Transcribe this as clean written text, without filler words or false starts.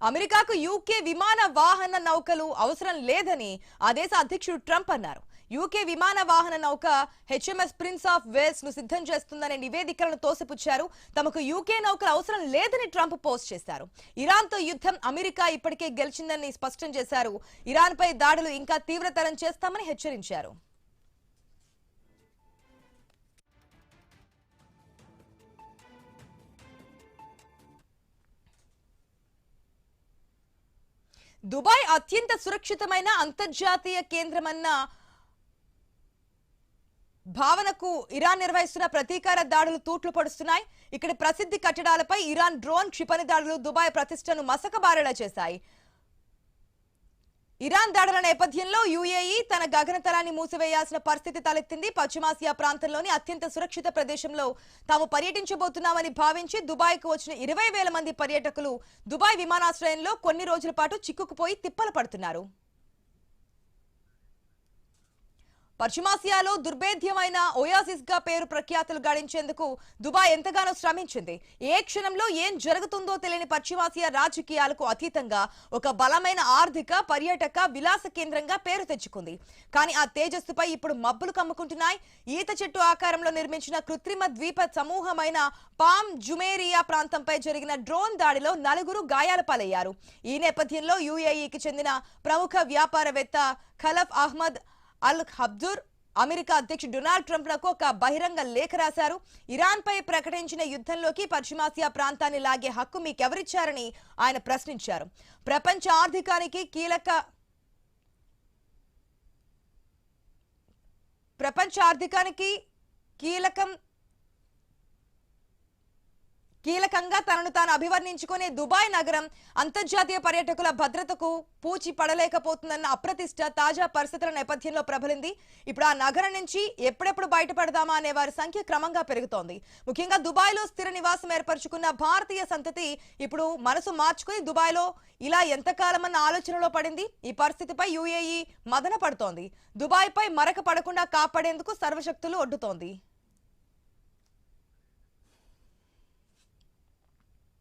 అమెరికాకు యూకే విమాన వాహన నౌకలు అవసరం లేదని ఆ దేశ అధ్యక్షుడు ట్రంప్ అన్నారు. యూకే విమాన వాహన నౌక హెచ్ఎంఎస్ ప్రిన్స్ ఆఫ్ వేల్స్ ను సిద్ధం చేస్తుందనే నివేదికలను తోసిపుచ్చారు. తమకు యూకే నౌకలు అవసరం లేదని ట్రంప్ పోస్ట్ చేశారు. ఇరాన్తో యుద్ధం అమెరికా ఇప్పటికే గెలిచిందని స్పష్టం చేశారు. ఇరాన్పై దాడులు ఇంకా తీవ్రతరం చేస్తామని హెచ్చరించారు. దుబాయ్ అత్యంత సురక్షితమైన అంతర్జాతీయ కేంద్రమన్న భావనకు ఇరాన్ నిర్వహిస్తున్న ప్రతీకార దాడులు తూట్లు పడుస్తున్నాయి. ఇక్కడ ప్రసిద్ధి కట్టడాలపై ఇరాన్ డ్రోన్ క్షిపణి దాడులు దుబాయ్ ప్రతిష్టను మసకబారేలా చేశాయి. ఇరాన్ దాడుల నేపథ్యంలో యుఏఈ తన గగనతలాన్ని మూసివేయాల్సిన పరిస్థితి తలెత్తింది. పశ్చిమాసియా ప్రాంతంలోని అత్యంత సురక్షిత ప్రదేశంలో తాము పర్యటించబోతున్నామని భావించి దుబాయ్కు వచ్చిన 20,000 మంది పర్యాటకులు దుబాయ్ విమానాశ్రయంలో కొన్ని రోజుల పాటు చిక్కుకుపోయి తిప్పలు పడుతున్నారు. పశ్చిమాసియాలో దుర్భేద్యమైన ఓయాసిస్ గా పేరు ప్రఖ్యాతులు గడించేందుకు దుబాయ్ ఎంతగానో శ్రమించింది. ఏ క్షణంలో ఏం జరుగుతుందో తెలియని పశ్చిమాసియా రాజకీయాలకు అతీతంగా ఒక బలమైన ఆర్థిక పర్యాటక విలాస కేంద్రంగా పేరు తెచ్చుకుంది. కానీ ఆ తేజస్సుపై ఇప్పుడు మబ్బులు కమ్ముకుంటున్నాయి. ఈత చెట్టు ఆకారంలో నిర్మించిన కృత్రిమ ద్వీప సమూహమైన పామ్ జుమేరియా ప్రాంతంపై జరిగిన డ్రోన్ దాడిలో 4 గాయాల పాలయ్యారు. ఈ నేపథ్యంలో యుఏఈకి చెందిన ప్రముఖ వ్యాపారవేత్త ఖలఫ్ అహ్మద్ అల్ హబ్జూర్ అమెరికా అధ్యక్షుడు డొనాల్డ్ ట్రంప్ లకు ఒక బహిరంగ లేఖ రాశారు. ఇరాన్ పై ప్రకటించిన యుద్ధంలోకి పశ్చిమాసియా ప్రాంతాన్ని లాగే హక్కు మీకెవరిచ్చారని ఆయన ప్రశ్నించారు. ప్రపంచ ఆర్థికానికి కీలకంగా తనను తాను అభివర్ణించుకునే దుబాయ్ నగరం అంతర్జాతీయ పర్యాటకుల భద్రతకు పూచి పడలేకపోతుందన్న అప్రతిష్ట తాజా పరిస్థితుల నేపథ్యంలో ప్రబలింది. ఇప్పుడు ఆ నగరం నుంచి ఎప్పుడెప్పుడు బయటపడదామా అనే వారి సంఖ్య క్రమంగా పెరుగుతోంది. ముఖ్యంగా దుబాయ్లో స్థిర నివాసం ఏర్పరచుకున్న భారతీయ సంతతి ఇప్పుడు మనసు మార్చుకుని దుబాయ్లో ఇలా ఎంతకాలమన్న ఆలోచనలో పడింది. ఈ పరిస్థితిపై యుఏఈ మదన పడుతోంది. దుబాయ్ పై మరక పడకుండా కాపాడేందుకు సర్వశక్తులు ఒడ్డుతోంది.